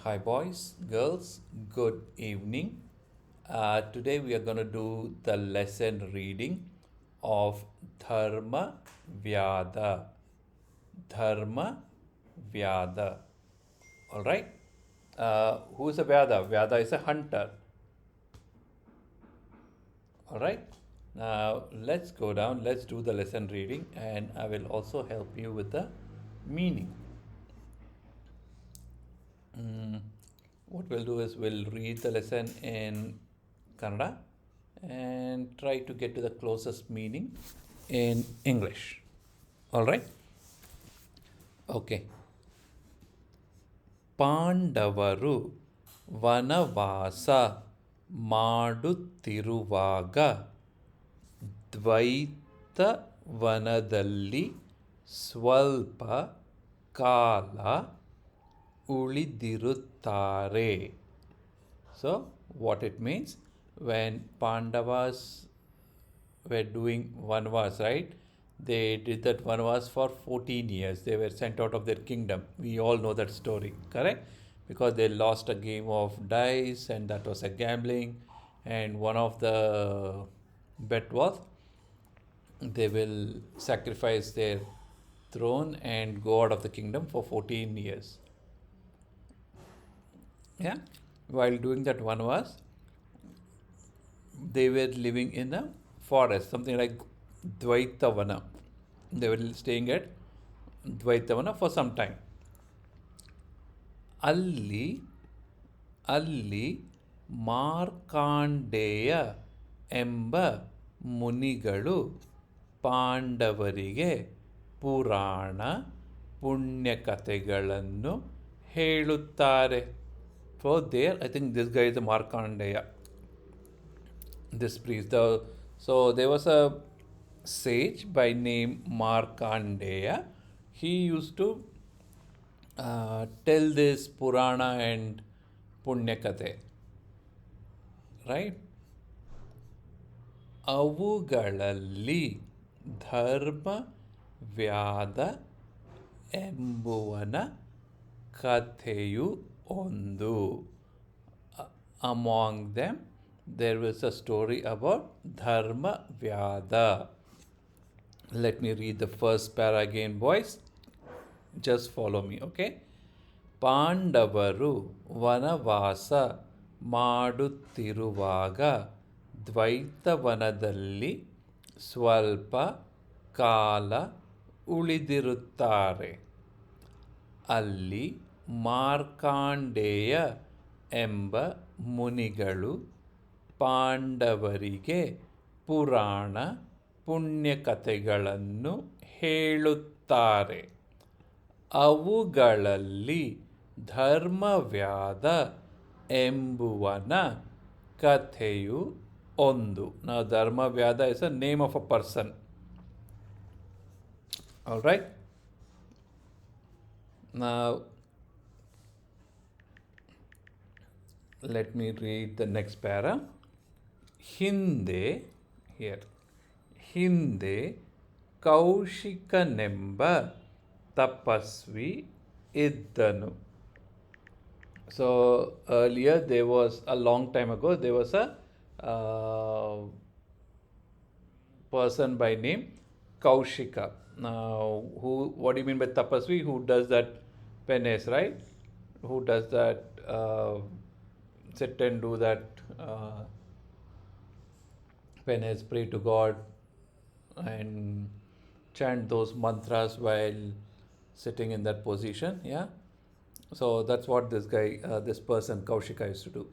Hi, boys, girls, good evening. Today we are going to do the lesson reading of Dharmavyada. Dharmavyada. All right. Who is a Vyada? Vyada is a hunter. All right. Now let's go down. Let's do the lesson reading, and I will also help you with the meaning. What we'll do is we'll read the lesson in Kannada and try to get to the closest meaning in English. All right? Okay. ಪಾಂಡವರು ವನವಾಸ ಮಾಡುತ್ತಿರುವಾಗ ದ್ವೈತವನದಲ್ಲಿ ಸ್ವಲ್ಪ ಕಾಲ ಉಳಿದಿರುತ್ತಾರೆ. So, what it means, when Pandavas were doing vanvas, right? They did that vanvas for 14 years. They were sent out of their kingdom. We all know that story, correct? Because they lost a game of dice, and that was a gambling. And one of the bet was they will sacrifice their throne and go out of the kingdom for 14 years. Yeah, while doing that vanvas, they were living in a forest, something like Dvaitavana. They were staying at Dvaitavana for some time. ಅಲ್ಲಿ ಅಲ್ಲಿ ಮಾರ್ಕಾಂಡೇಯ ಎಂಬ ಮುನಿಗಳು ಪಾಂಡವರಿಗೆ ಪುರಾಣ ಪುಣ್ಯಕಥೆಗಳನ್ನು ಹೇಳುತ್ತಾರೆ. For there, I think this guy is a Markandeya. This priest. So there was a sage by name Markandeya. He used to tell this Purana and Punyakathe. Right? ಅವುಗಳಲ್ಲಿ ಧರ್ಮವ್ಯಾದ ಎಂಬುವನ ಕಥೆಯು ಒಂದು. Among them, there was a story about Dharmavyada. Let me read the first para again, boys. Just follow me, okay? ಪಾಂಡವರು ವನವಾಸ ಮಾಡುತ್ತಿರುವಾಗ ದ್ವೈತವನದಲ್ಲಿ ಸ್ವಲ್ಪ ಕಾಲ ಉಳಿದಿರುತ್ತಾರೆ. ಅಲ್ಲಿ ಮಾರ್ಕಾಂಡೇಯ ಎಂಬ ಮುನಿಗಳು ಪಾಂಡವರಿಗೆ ಪುರಾಣ ಪುಣ್ಯಕಥೆಗಳನ್ನು ಹೇಳುತ್ತಾರೆ. ಅವುಗಳಲ್ಲಿ ಧರ್ಮವ್ಯಾದ ಎಂಬುವನ ಕಥೆಯು ಒಂದು. Now, Dharmavyada is a name of a person. All right? Now, let me read the next para. ಹಿಂದೆ, here, ಹಿಂದೆ ಕೌಶಿಕನೆಂಬ ತಪಸ್ವಿ ಇದ್ದನು. So earlier there was, a long time ago, there was a person by name Kaushika. Now, what do you mean by tapasvi? Who does that penance, right? Who does that sit and do that penance, pray to God and chant those mantras while sitting in that position. Yeah, so that's what this guy, this person Kaushika used to do.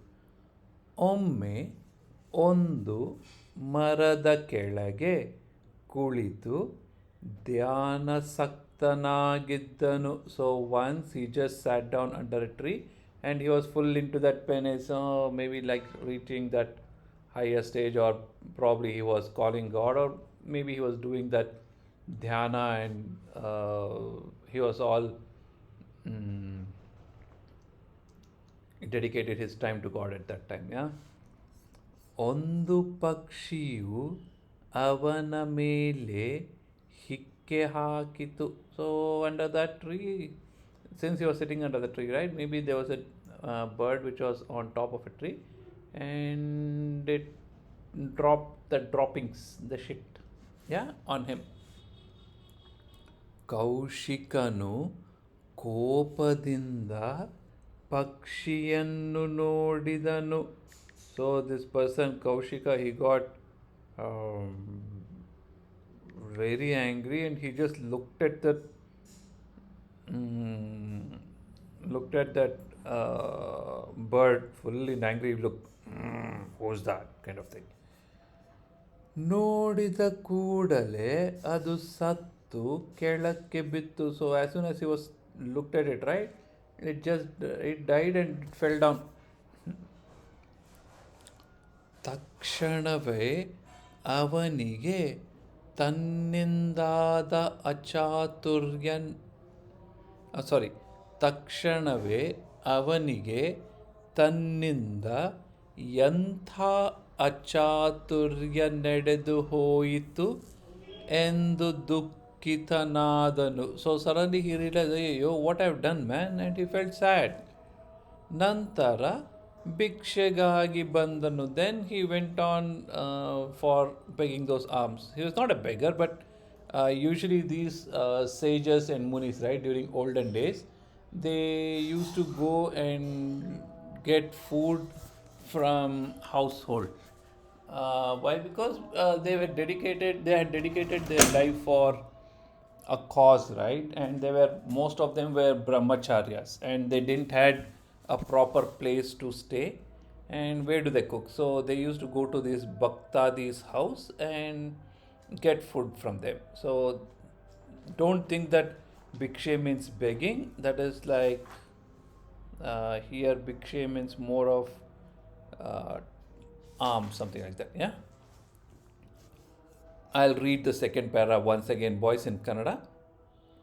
ಒಮ್ಮೆ ಒಂದು ಮರದ ಕೆಳಗೆ ಕುಳಿತು ಧ್ಯಾನಾಸಕ್ತನಾಗಿದ್ದನು. So once he just sat down under a tree and he was full into that penance, maybe like reaching that higher stage, or probably he was calling God, or maybe he was doing that dhyana, and he was all dedicated his time to God at that time. Yeah. ಒಂದು ಪಕ್ಷಿಯು ಅವನ ಮೇಲೆ ಹಿಕ್ಕೆ ಹಾಕಿತು. So under that tree, since he was sitting under the tree, right, maybe there was a bird which was on top of a tree, and it dropped the droppings, the shit, yeah, on him. ಕೌಶಿಕನು ಕೋಪದಿಂದ ಪಕ್ಷಿಯನ್ನು ನೋಡಿದನು. So this person Kaushika, he got very angry, and he just looked at that bird full in angry look. Who's that kind of thing. ನೋಡಿದ ಕೂಡಲೇ ಅದು ಸತ್ತು ಕೆಳಕ್ಕೆ ಬಿತ್ತು. So as soon as he was looked at it, right, it died and it fell down. ತಕ್ಷಣವೇ ಅವನಿಗೆ ತನ್ನಿಂದಾದ ತಕ್ಷಣವೇ ಅವನಿಗೆ ತನ್ನಿಂದ ಎಂಥ ಅಚಾತುರ್ಯ ನಡೆದು ಹೋಯಿತು ಎಂದು ದುಃಖಿತನಾದನು. So suddenly he realized, "Yo, what I've done, man," and he felt sad. ನಂತರ ಭಿಕ್ಷೆಗಾಗಿ ಬಂದನು. Then he went on for begging those alms. He was not a beggar, but usually these sages and munis, right, during olden days, they used to go and get food from household. Why? Because they had dedicated their life for a cause, right? And most of them were brahmacharyas, and they didn't had a proper place to stay. And where do they cook? So they used to go to this bhaktadi's house and get food from them. So don't think that bhikshe means begging. That is like here bhikshe means more of alms, something like that. Yeah, I'll read the second paragraph once again, boys, in Kannada.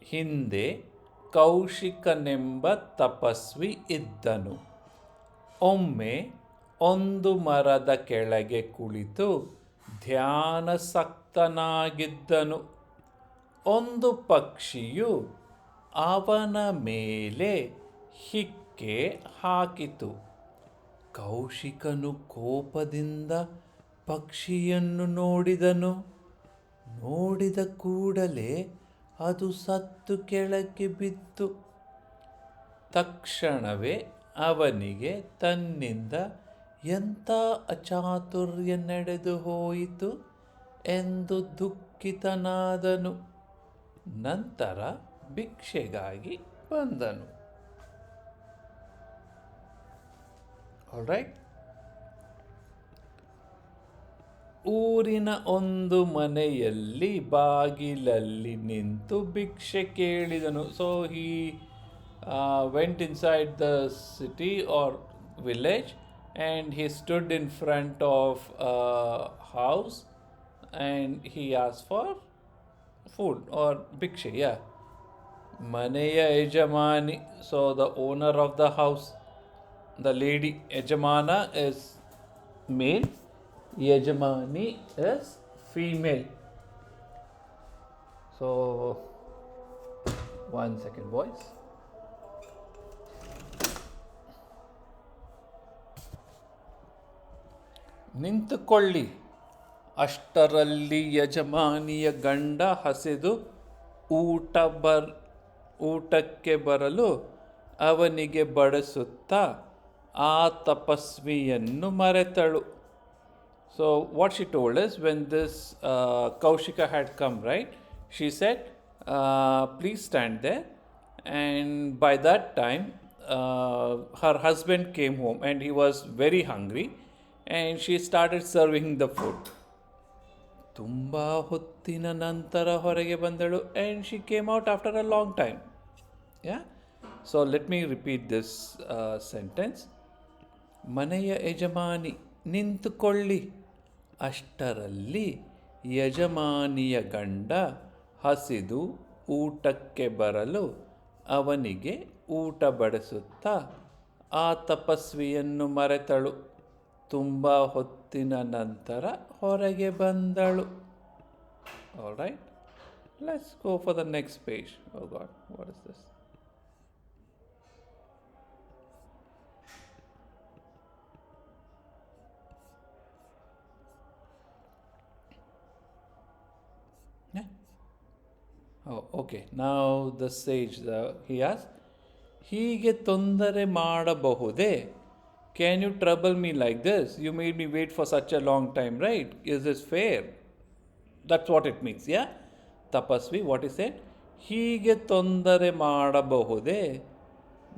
ಹಿಂದೆ ಕೌಶಿಕನೆಂಬ ತಪಸ್ವಿ ಇದ್ದನು. ಒಮ್ಮೆ ಒಂದು ಮರದ ಕೆಳಗೆ ಕುಳಿತು ಧ್ಯಾನಾಸಕ್ತನಾಗಿದ್ದನು. ಒಂದು ಪಕ್ಷಿಯು ಅವನ ಮೇಲೆ ಹಿಕ್ಕೆ ಹಾಕಿತು. ಕೌಶಿಕನು ಕೋಪದಿಂದ ಪಕ್ಷಿಯನ್ನು ನೋಡಿದನು. ನೋಡಿದ ಕೂಡಲೇ ಅದು ಸತ್ತು ಕೆಳಕ್ಕೆ ಬಿತ್ತು. ತಕ್ಷಣವೇ ಅವನಿಗೆ ತನ್ನಿಂದ ಎಂಥ ಅಚಾತುರ್ಯ ನಡೆದು ಹೋಯಿತು ಎಂದು ದುಃಖಿತನಾದನು. ನಂತರ ಭಿಕ್ಷೆಗಾಗಿ ಬಂದನು. ಆಲ್ರೈಟ್. ಊರಿನ ಒಂದು ಮನೆಯಲ್ಲಿ ಬಾಗಿಲಲ್ಲಿ ನಿಂತು ಭಿಕ್ಷೆ ಕೇಳಿದನು. So he went inside the city or village, and he stood in front of a house and he asked for food or bhikshe. Yeah, maneya yajamani, so the owner of the house, the lady. Yajamana is male, yajamani is female. So one second, boys. ನಿಂತುಕೊಳ್ಳಿ. ಅಷ್ಟರಲ್ಲಿ ಯಜಮಾನಿಯ ಗಂಡ ಹಸಿದು ಊಟಕ್ಕೆ ಬರಲು ಅವನಿಗೆ ಬಡಿಸುತ್ತಾ ಆ ತಪಸ್ವಿಯನ್ನು ಮರೆತಳು. So what she told is, when this Kaushika had come, right, she said, please stand there. And by that time her husband came home and he was very hungry, and she started serving the food. ತುಂಬ ಹೊತ್ತಿನ ನಂತರ ಹೊರಗೆ ಬಂದಳು, and she came out after a long time. Yeah, so let me repeat this sentence. ಮನೆಯ ಯಜಮಾನಿ ನಿಂತುಕೊಳ್ಳಿ. ಅಷ್ಟರಲ್ಲಿ ಯಜಮಾನಿಯ ಗಂಡ ಹಸಿದು ಊಟಕ್ಕೆ ಬರಲು ಅವನಿಗೆ ಊಟ ಬಡಿಸುತ್ತಾ ಆ ತಪಸ್ವಿಯನ್ನು ಮರೆತಳು. ತುಂಬ ಹೊತ್ತಿನ ನಂತರ ಹೊರಗೆ ಬಂದಳು. All right, let's go for the next page. Oh God, what is this? Oh, okay. Now the sage, he asks, ಹೀಗೆ ತೊಂದರೆ ಮಾಡಬಹುದೇ? Can you trouble me like this? You made me wait for such a long time, right? Is this fair? That's what it means, yeah? Tapasvi, what he said? ಹೀಗೆ ತೊಂದರೆ ಮಾಡಬಹುದೇ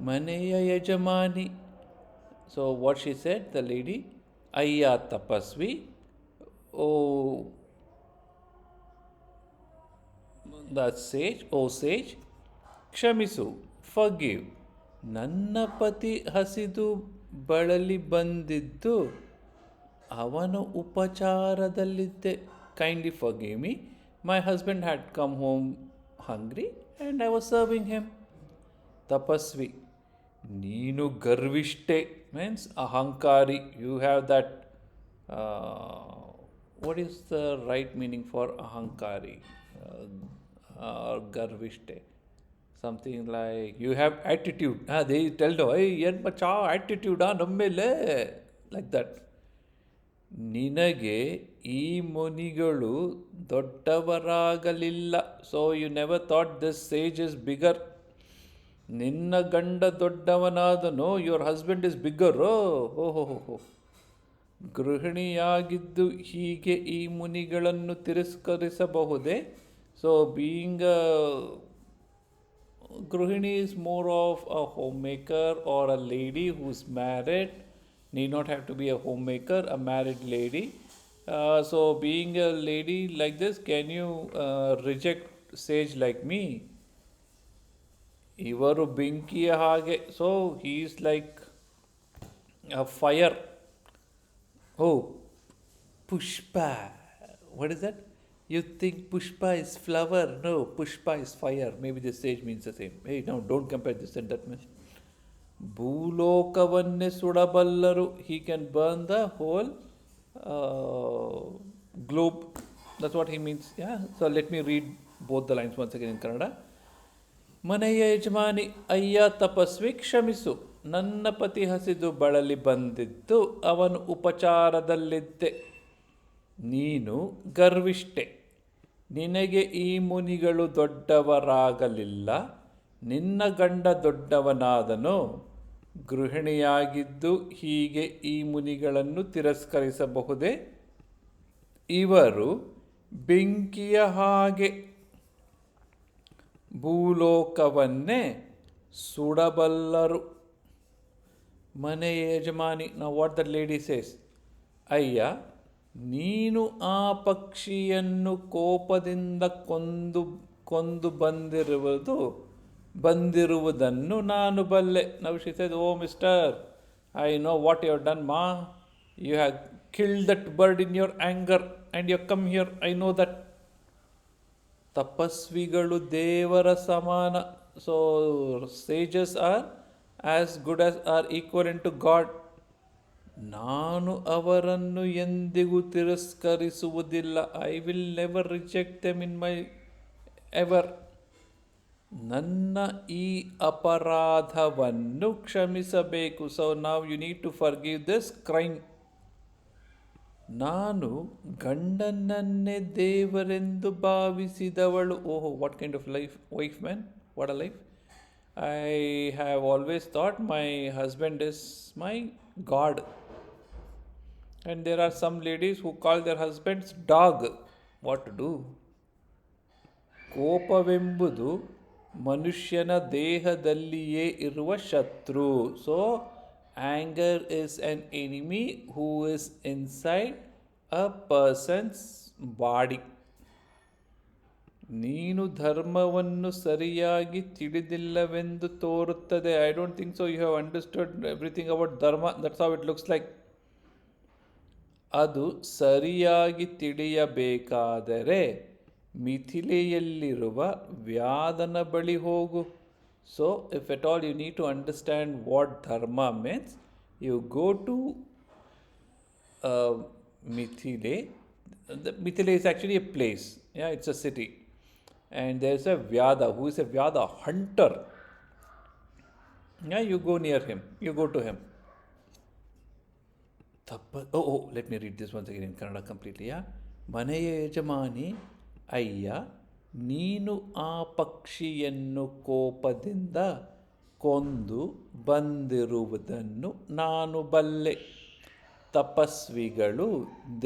ಮನೆಯ ಯಜಮಾನಿ. So what she said, the lady, Ayya Tapasvi, oh the sage, oh sage, ಕ್ಷಮಿಸು, forgive. ನನ್ನ ಪತಿ ಹಸಿದು ಬಳಲಿ ಬಂದಿದ್ದು ಅವನ ಉಪಚಾರದಲ್ಲಿದ್ದೆ. Kindly forgive me. My husband had come home hungry and I was serving him. Tapasvi, ನೀನು ಗರ್ವಿಷ್ಠೆ means ahankari. You have that, what is the right meaning for ahankari? Garvishte. Something like you have attitude. They tell them, hey, yen bacha attitude nammele. Like that. ನಿನಗೆ ಈ ಮುನಿಗಳು ದೊಡ್ಡವರಾಗಲಿಲ್ಲ. So you never thought this sage is bigger. ನಿನ್ನ ಗಂಡ ದೊಡ್ಡವನಾದನು. Your husband is bigger. ಓಹೋ. ಗೃಹಿಣಿಯಾಗಿದ್ದು ಹೀಗೆ ಈ ಮುನಿಗಳನ್ನು ತಿರಸ್ಕರಿಸಬಹುದೇ? So being a Gruhini is more of a homemaker or a lady who's married, need not have to be a homemaker, a married lady. So being a lady like this, can you reject sage like me? Ivaru binkiya hage. So he is like a fire. Oh, Pushpa. What is that? You think Pushpa is flower? No, Pushpa is fire. Maybe the sage means the same. Hey, now don't compare this and that, man. ಭೂಲೋಕವನ್ನೇ ಸುಡಬಲ್ಲರು. He can burn the whole globe. That's what he means. Yeah. So let me read both the lines once again in Kannada. ಮನೆಯ ಯಜಮಾನಿ, ಅಯ್ಯ ತಪಸ್ವಿ ಕ್ಷಮಿಸು, ನನ್ನ ಪತಿ ಹಸಿದು ಬಳಲಿ ಬಂದಿದ್ದು ಅವನು ಉಪಚಾರದಲ್ಲಿದ್ದೆ. ನೀನು ಗರ್ವಿಷ್ಠೆ. ನಿನಗೆ ಈ ಮುನಿಗಳು ದೊಡ್ಡವರಾಗಲಿಲ್ಲ. ನಿನ್ನ ಗಂಡ ದೊಡ್ಡವನಾದನು. ಗೃಹಿಣಿಯಾಗಿದ್ದು ಹೀಗೆ ಈ ಮುನಿಗಳನ್ನು ತಿರಸ್ಕರಿಸಬಹುದೇ? ಇವರು ಬೆಂಕಿಯ ಹಾಗೆ ಭೂಲೋಕವನ್ನೇ ಸುಡಬಲ್ಲರು. ಮನೆಯ ಯಜಮಾನಿ, ನಾವು ವಾಟ್ ದಟ್ ಲೇಡಿ ಸೇಸ್, ಅಯ್ಯ ನೀನು ಆ ಪಕ್ಷಿಯನ್ನು ಕೋಪದಿಂದ ಕೊಂದು ಬಂದಿರುವುದನ್ನು ನಾನು ಬಲ್ಲೆ. Now she says, oh mister, I know what you have done, ma. You have killed that bird in your anger and you have come here. I know that. ತಪಸ್ವಿಗಳು ದೇವರ ಸಮಾನ. So sages are as good as are equivalent to God. ನಾನು ಅವರನ್ನು ಎಂದಿಗೂ ತಿರಸ್ಕರಿಸುವುದಿಲ್ಲ. I will never reject them in my ever. ನನ್ನ ಈ ಅಪರಾಧವನ್ನು ಕ್ಷಮಿಸಬೇಕು. So now you need to forgive this crime. ನಾನು ಗಂಡನನ್ನೇ ದೇವರೆಂದು ಭಾವಿಸಿದವಳು. ಓಹೋ, what kind of wife man? What a life. I have always thought my husband is my God. And there are some ladies who call their husbands dog. What to do? ಕೋಪವೆಂಬುದು ಮನುಷ್ಯನ ದೇಹದಲ್ಲಿಯೇ ಇರುವ ಶತ್ರು. So anger is an enemy who is inside a person's body. ನೀನು ಧರ್ಮವನ್ನು ಸರಿಯಾಗಿ ತಿಳಿದಿಲ್ಲವೆಂದು ತೋರುತ್ತದೆ. I don't think so. You have understood everything about dharma. That's how it looks like. ಅದು ಸರಿಯಾಗಿ ತಿಳಿಯಬೇಕಾದರೆ ಮಿಥಿಲೆಯಲ್ಲಿರುವ ವ್ಯಾದನ ಬಳಿ ಹೋಗು. So if at all you need to understand what dharma means, you go to Mithile. The Mithile is actually a place. Yeah, it's a city. And there's a Vyada. Who is a Vyada? Hunter. Yeah, you go near him. You go to him. Let me read this once again in Kannada completely. Yeah. ಮನೆಯ ಯಜಮಾನಿ, ಅಯ್ಯ ನೀನು ಆ ಪಕ್ಷಿಯನ್ನು ಕೋಪದಿಂದ ಕೊಂದು ಬಂದಿರುವುದನ್ನು ನಾನು ಬಲ್ಲೆ. ತಪಸ್ವಿಗಳು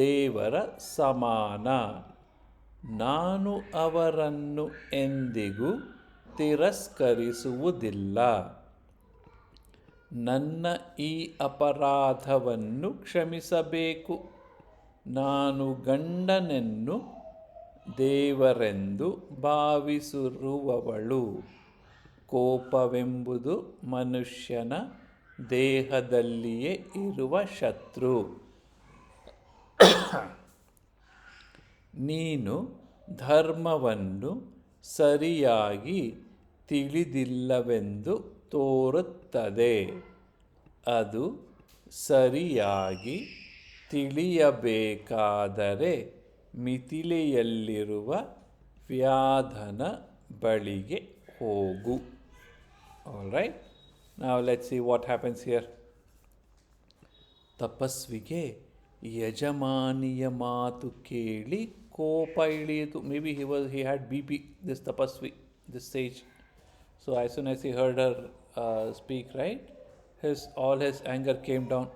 ದೇವರ ಸಮಾನ. ನಾನು ಅವರನ್ನು ಎಂದಿಗೂ ತಿರಸ್ಕರಿಸುವುದಿಲ್ಲ. ನನ್ನ ಈ ಅಪರಾಧವನ್ನು ಕ್ಷಮಿಸಬೇಕು. ನಾನು ಗಂಡನನ್ನು ದೇವರೆಂದು ಭಾವಿಸಿರುವವಳು. ಕೋಪವೆಂಬುದು ಮನುಷ್ಯನ ದೇಹದಲ್ಲಿಯೇ ಇರುವ ಶತ್ರು. ನೀನು ಧರ್ಮವನ್ನು ಸರಿಯಾಗಿ ತಿಳಿದಿಲ್ಲವೆಂದು ತೋರುತ್ತದೆ. ಅದು ಸರಿಯಾಗಿ ತಿಳಿಯಬೇಕಾದರೆ ಮಿಥಿಲೆಯಲ್ಲಿರುವ ವ್ಯಾಧನ ಬಳಿಗೆ ಹೋಗು. All right. Now let's see what happens here. ತಪಸ್ವಿಗೆ ಯಜಮಾನಿಯ ಮಾತು ಕೇಳಿ ಕೋಪ ಇಳಿಯಿತು. Maybe he had BP, this tapasvi, this sage. So as soon as he heard her speak, right, all his anger came down.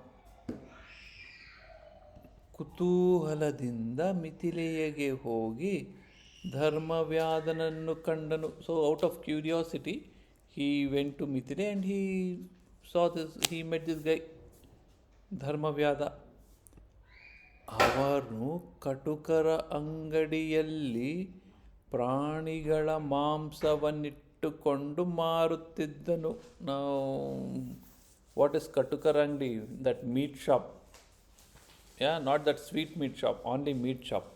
ಕುತೂಹಲದಿಂದ ಮಿಥಿಲೆಯಗೆ ಹೋಗಿ ಧರ್ಮವ್ಯಾಧನನ್ನು ಕಂಡನು. So out of curiosity he went to Mithile and he met this guy, Dharmavyada. ಅವನು ಕಟುಕರ ಅಂಗಡಿಯಲ್ಲಿ ಪ್ರಾಣಿಗಳ ಮಾಂಸವನ್ನಿಟ್ಟುಕೊಂಡು ಮಾರುತ್ತಿದ್ದನು. Now, what is ಕಟುಕರ ಅಂಗಡಿ? That meat shop. Yeah, not that sweet meat shop, only meat shop.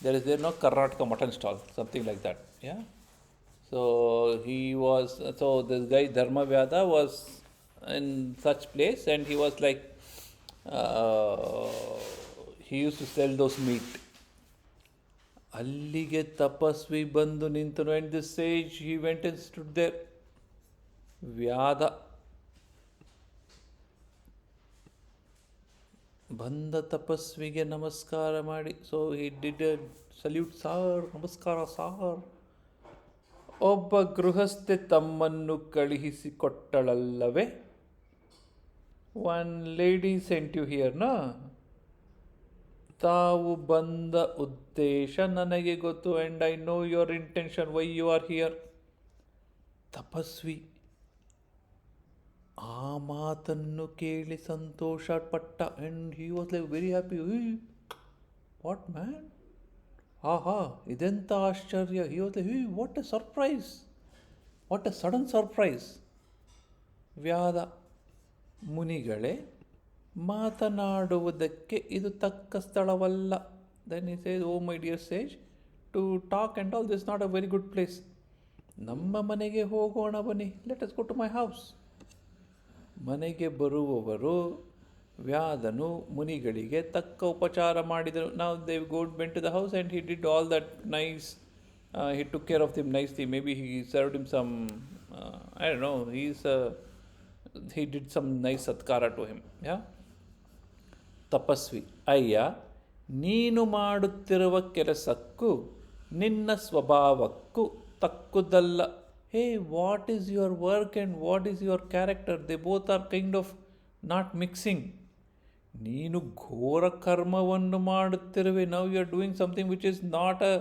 There is no Karnataka mutton stall, something like that. Yeah. So this guy Dharmavyada was in such place, and he was like, he used to sell those meat. ಅಲ್ಲಿಗೆ ತಪಸ್ವಿ ಬಂದು ನಿಂತನು. And this sage, he went and stood there. ವ್ಯಾಧ ಬಂದ ತಪಸ್ವಿಗೆ ನಮಸ್ಕಾರ ಮಾಡಿ, so he did a salute, sir, ನಮಸ್ಕಾರ sir. ಒಬ್ಬ ಗೃಹಸ್ಥೆ ತಮ್ಮನ್ನು ಕಳುಹಿಸಿಕೊಟ್ಟಳಲ್ಲವೇ? One lady sent you here ನಾ? ತಾವು ಬಂದ ಉದ್ದೇಶ ನನಗೆ ಗೊತ್ತು. And I know your intention, why you are here. ತಪಸ್ವಿ ಆ ಮಾತನ್ನು ಕೇಳಿ ಸಂತೋಷ ಪಟ್ಟ. And he was like very happy. What man, ಆಹಾ, ಇದೆಂಥ ಆಶ್ಚರ್ಯ. He was like, what a surprise, what a sudden surprise. ವ್ಯಾಧ, ಮುನಿಗಳೇ, ಮಾತನಾಡುವುದಕ್ಕೆ ಇದು ತಕ್ಕ ಸ್ಥಳವಲ್ಲ. Then he says, oh my dear sage, to talk and all this not a very good place. ನಮ್ಮ ಮನೆಗೆ ಹೋಗೋಣ ಬನ್ನಿ, let us go to my house. ಮನೆಗೆ ಬರುವವರು ವ್ಯಾಧನು ಮುನಿಗಳಿಗೆ ತಕ್ಕ ಉಪಚಾರ ಮಾಡಿದರು. ನಾವು they went to the house and he did all that nice. He took care of them nicely. Maybe he served him some, I don't know, he did some nice satkara to him. Yeah. ತಪಸ್ವಿ, ಅಯ್ಯ, ನೀನು ಮಾಡುತ್ತಿರುವ ಕೆಲಸಕ್ಕೂ ನಿನ್ನ ಸ್ವಭಾವಕ್ಕೂ ತಕ್ಕುದಲ್ಲ. Hey, what is your work and what is your character? They both are kind of not mixing. ನೀನು ಘೋರ ಕರ್ಮವನ್ನು ಮಾಡುತ್ತಿರುವೆ. Now you are doing something which is not a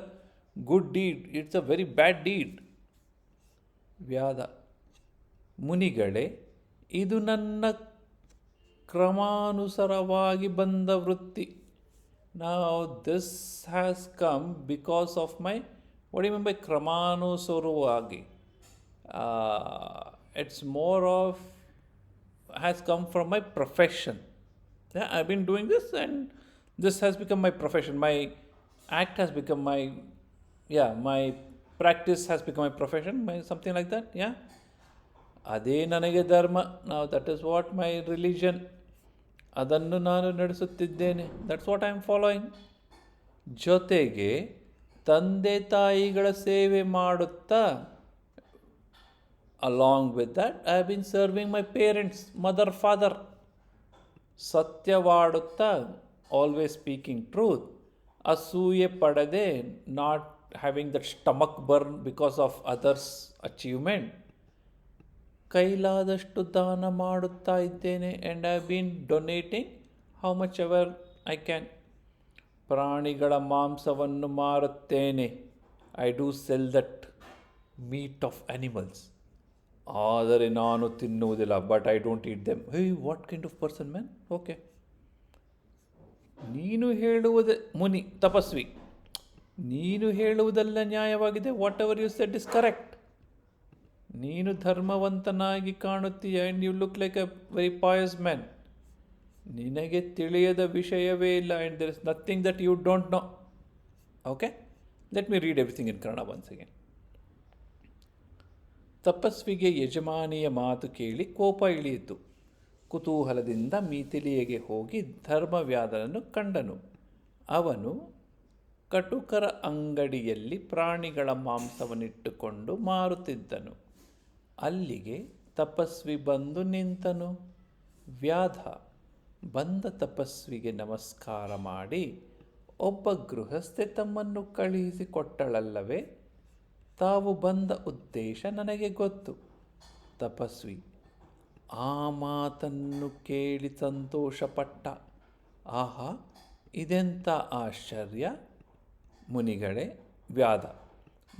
good deed, it's a very bad deed. ವ್ಯಾಧ, ಮುನಿಗಳೇ, ಇದು ನನ್ನ ಕ್ರಮಾನುಸಾರವಾಗಿ ಬಂದ ವೃತ್ತಿ. ನಾವು this has come because of my, what you mean by ಕ್ರಮಾನುಸಾರವಾಗಿ? It's more of, has come from my profession. Yeah, I've been doing this and this has become my profession. My act has become my practice has become my profession, something like that. Yeah. ಅದೇ ನನಗೆ ಧರ್ಮ. Now that is what my religion. ಅದನ್ನು ನಾನು ನಡೆಸುತ್ತಿದ್ದೇನೆ. That's what I am following. ಜೊತೆಗೆ ತಂದೆ ತಾಯಿಗಳ ಸೇವೆ ಮಾಡುತ್ತಾ, along with that I have been serving my parents, mother, father. ಸತ್ಯವಾಡುತ್ತಾ, always speaking truth. ಅಸೂಯೆ ಪಡದೆ, not having that stomach burn because of others' achievement. ಕೈಲಾದಷ್ಟು ದಾನ ಮಾಡುತ್ತಾ ಇದ್ದೇನೆ, and I have been donating how much ever I can. ಪ್ರಾಣಿಗಳ ಮಾಂಸವನ್ನು ಮಾರುತ್ತೇನೆ. I do sell that meat of animals. ಆದರೆ ನಾನು ತಿನ್ನುವುದಿಲ್ಲ, but I don't eat them. Hey, what kind of person man? Okay, ನೀನು ಹೇಳುವುದೇ ಮುನಿ ತಪಸ್ವಿ, ನೀನು ಹೇಳುವುದೆಲ್ಲ ನ್ಯಾಯವಾಗಿದೆ. Whatever you said is correct. ನೀನು ಧರ್ಮವಂತನಾಗಿ ಕಾಣುತ್ತೀಯ, and you look like a very pious man. ನಿನಗೆ ತಿಳಿಯದ ವಿಷಯವೇ ಇಲ್ಲ, and there is nothing that you don't know. Okay, let me read everything in Kannada once again. ತಪಸ್ವಿಗೆ ಯಜಮಾನಿಯ ಮಾತು ಕೇಳಿ ಕೋಪ ಇಳಿಯಿತು. ಕುತೂಹಲದಿಂದ ಮೀಥಿಲಿಯಗೆ ಹೋಗಿ ಧರ್ಮವ್ಯಾದನನ್ನು ಕಂಡನು. ಅವನು ಕಟುಕರ ಅಂಗಡಿಯಲ್ಲಿ ಪ್ರಾಣಿಗಳ ಮಾಂಸವನ್ನಿಟ್ಟುಕೊಂಡು ಮಾರುತ್ತಿದ್ದನು. ಅಲ್ಲಿಗೆ ತಪಸ್ವಿ ಬಂದು ನಿಂತನು. ವ್ಯಾಧ ಬಂದ ತಪಸ್ವಿಗೆ ನಮಸ್ಕಾರ ಮಾಡಿ, ಒಬ್ಬ ಗೃಹಸ್ಥೆ ತಮ್ಮನ್ನು ಕಳುಹಿಸಿಕೊಟ್ಟಳಲ್ಲವೇ? ತಾವು ಬಂದ ಉದ್ದೇಶ ನನಗೆ ಗೊತ್ತು. ತಪಸ್ವಿ ಆ ಮಾತನ್ನು ಕೇಳಿ ಸಂತೋಷಪಟ್ಟ. ಆಹಾ, ಇದೆಂಥ ಆಶ್ಚರ್ಯ! ಮುನಿಗಳೇ, ವ್ಯಾಧ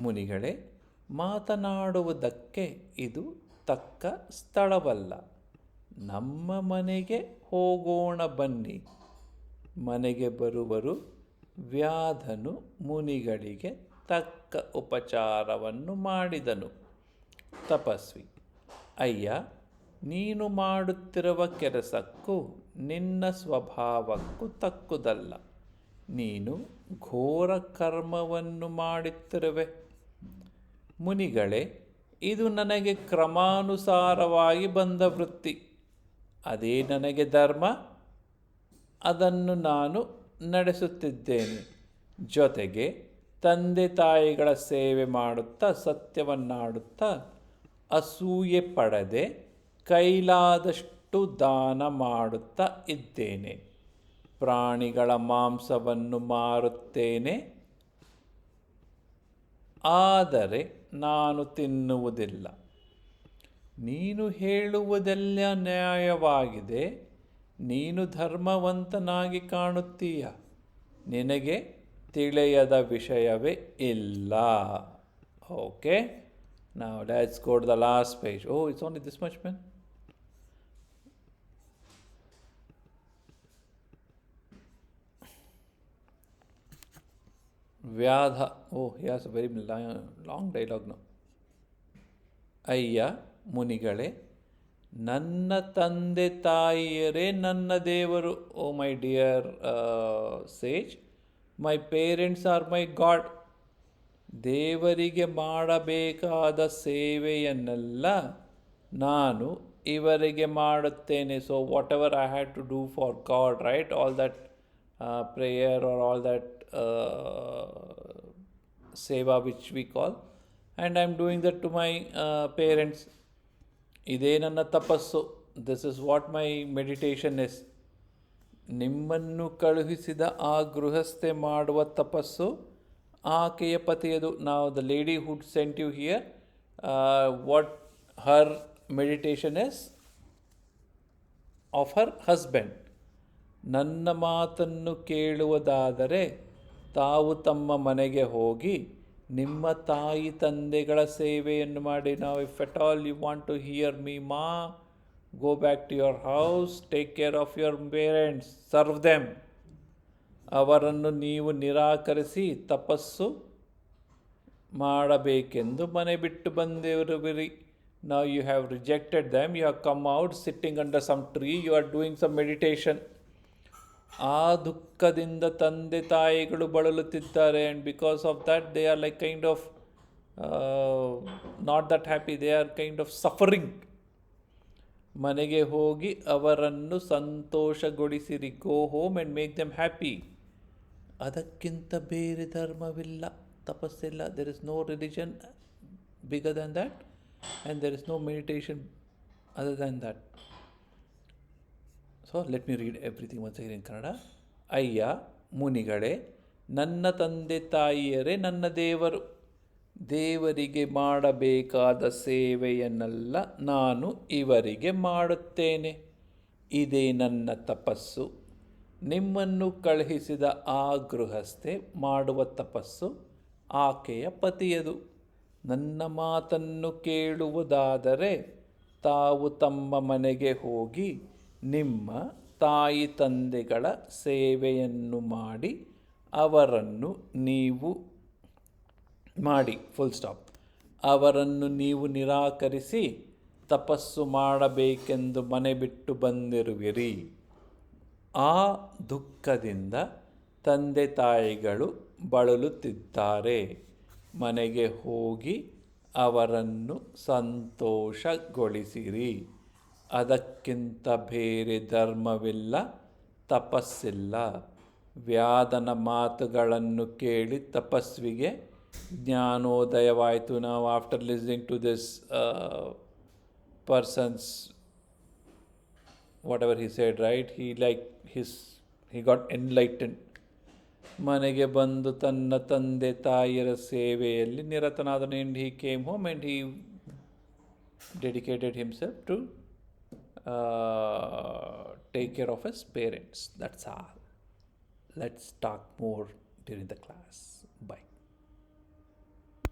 ಮುನಿಗಳೇ, ಮಾತನಾಡುವುದಕ್ಕೆ ಇದು ತಕ್ಕ ಸ್ಥಳವಲ್ಲ. ನಮ್ಮ ಮನೆಗೆ ಹೋಗೋಣ ಬನ್ನಿ. ಮನೆಗೆ ಬರುವರು. ವ್ಯಾಧನು ಮುನಿಗಳಿಗೆ ತಕ್ಕ ಉಪಚಾರವನ್ನು ಮಾಡಿದನು. ತಪಸ್ವಿ, ಅಯ್ಯ, ನೀನು ಮಾಡುತ್ತಿರುವ ಕೆಲಸಕ್ಕೂ ನಿನ್ನ ಸ್ವಭಾವಕ್ಕೂ ತಕ್ಕುದಲ್ಲ. ನೀನು ಘೋರ ಕರ್ಮವನ್ನು ಮಾಡುತ್ತಿರುವೆ. ಮುನಿಗಳೇ, ಇದು ನನಗೆ ಕ್ರಮಾನುಸಾರವಾಗಿ ಬಂದ ವೃತ್ತಿ. ಅದೇ ನನಗೆ ಧರ್ಮ. ಅದನ್ನು ನಾನು ನಡೆಸುತ್ತಿದ್ದೇನೆ. ಜೊತೆಗೆ ತಂದೆ ತಾಯಿಗಳ ಸೇವೆ ಮಾಡುತ್ತಾ, ಸತ್ಯವನ್ನಾಡುತ್ತಾ, ಅಸೂಯೆ ಪಡದೆ ಕೈಲಾದಷ್ಟು ದಾನ ಮಾಡುತ್ತಾ ಇದ್ದೇನೆ. ಪ್ರಾಣಿಗಳ ಮಾಂಸವನ್ನು ಮಾರುತ್ತೇನೆ, ಆದರೆ ನಾನು ತಿನ್ನುವುದಿಲ್ಲ. ನೀನು ಹೇಳುವುದೆಲ್ಲ ನ್ಯಾಯವಾಗಿದೆ. ನೀನು ಧರ್ಮವಂತನಾಗಿ ಕಾಣುತ್ತೀಯ. ನಿನಗೆ ತಿಳಿಯದ ವಿಷಯವೇ ಇಲ್ಲ. Okay, now let's go to the last page. Oh, it's only this much, man. Vyadha. Oh, he has a very long dialogue now. ಅಯ್ಯ ಮುನಿಗಳೇ, ನನ್ನ ತಂದೆ ತಾಯಿಯರೇ ನನ್ನ ದೇವರು. Oh my dear sage, my parents are my god. ದೇವರಿಗೆ ಮಾಡಬೇಕಾದ ಸೇವೆಯನ್ನೆಲ್ಲ ನಾನು ಇವರಿಗೆ ಮಾಡುತ್ತೇನೆ. So whatever I had to do for god, right, all that prayer or all that seva which we call, and I am doing that to my parents. ಇದೇ ನನ್ನ ತಪಸ್ಸು. This is what my meditation is. ನಿಮ್ಮನ್ನು ಕಳುಹಿಸಿದ ಆ ಗೃಹಸ್ಥೆ ಮಾಡುವ ತಪಸ್ಸು ಆಕೆಯ ಪತಿಯದು. ನಾವು the lady who'd sent you here, what her meditation is of her husband. ನನ್ನ ಮಾತನ್ನು ಕೇಳುವುದಾದರೆ ತಾವು ತಮ್ಮ ಮನೆಗೆ ಹೋಗಿ ನಿಮ್ಮ ತಾಯಿ ತಂದೆಗಳ ಸೇವೆಯನ್ನು ಮಾಡಿ. ನಾವು if at all you want to hear me ಮಾ, go back to your house, take care of your parents, serve them. ಅವರನ್ನು ನೀವು ನಿರಾಕರಿಸಿ ತಪಸ್ಸು ಮಾಡಬೇಕೆಂದು ಮನೆ ಬಿಟ್ಟು ಬಂದಿರುವಿರಿ. Now you have rejected them, you have come out sitting under some tree, you are doing some meditation. ಆ ದುಃಖದಿಂದ ತಂದೆ ತಾಯಿಗಳು ಬಳಲುತ್ತಿದ್ದಾರೆ, and because of that they are like kind of not that happy, they are kind of suffering. ಮನೆಗೆ ಹೋಗಿ ಅವರನ್ನು ಸಂತೋಷಗೊಳಿಸಿರಿ. Go home and make them happy. ಅದಕ್ಕಿಂತ ಬೇರೆ ಧರ್ಮವಿಲ್ಲ, ತಪಸ್ಸಿಲ್ಲ. There is no religion bigger than that, and there is no meditation other than that. So let me read everything once again in Kannada. ಅಯ್ಯ ಮುನಿಗಳೇ, ನನ್ನ ತಂದೆ ತಾಯಿಯರೇ ನನ್ನ ದೇವರು. ದೇವರಿಗೆ ಮಾಡಬೇಕಾದ ಸೇವೆಯನ್ನೆಲ್ಲ ನಾನು ಇವರಿಗೆ ಮಾಡುತ್ತೇನೆ. ಇದೇ ನನ್ನ ತಪಸ್ಸು. ನಿಮ್ಮನ್ನು ಕಳುಹಿಸಿದ ಆ ಗೃಹಸ್ಥೆ ಮಾಡುವ ತಪಸ್ಸು ಆಕೆಯ ಪತಿಯದು. ನನ್ನ ಮಾತನ್ನು ಕೇಳುವುದಾದರೆ ತಾವು ತಮ್ಮ ಮನೆಗೆ ಹೋಗಿ ನಿಮ್ಮ ತಾಯಿ ತಂದೆಗಳ ಸೇವೆಯನ್ನು ಮಾಡಿ ಅವರನ್ನು ನೀವು ಅವರನ್ನು ನೀವು ನಿರಾಕರಿಸಿ ತಪಸ್ಸು ಮಾಡಬೇಕೆಂದು ಮನೆ ಬಿಟ್ಟು ಬಂದಿರುವಿರಿ. ಆ ದುಃಖದಿಂದ ತಂದೆ ತಾಯಿಗಳು ಬಳಲುತ್ತಿದ್ದಾರೆ. ಮನೆಗೆ ಹೋಗಿ ಅವರನ್ನು ಸಂತೋಷಗೊಳಿಸಿರಿ. ಅದಕ್ಕಿಂತ ಬೇರೆ ಧರ್ಮವಿಲ್ಲ, ತಪಸ್ಸಿಲ್ಲ. ವ್ಯಾದನ ಮಾತುಗಳನ್ನು ಕೇಳಿ ತಪಸ್ವಿಗೆ ಜ್ಞಾನೋದಯವಾಯಿತು. ನಾವು after listening to this person's whatever he said, right, he got enlightened. ಮನೆಗೆ ಬಂದು ತನ್ನ ತಂದೆ ತಾಯಿಯರ ಸೇವೆಯಲ್ಲಿ ನಿರತನಾದನು. and he came home and he dedicated himself to take care of his parents. That's all. Let's talk more during the class. Bye.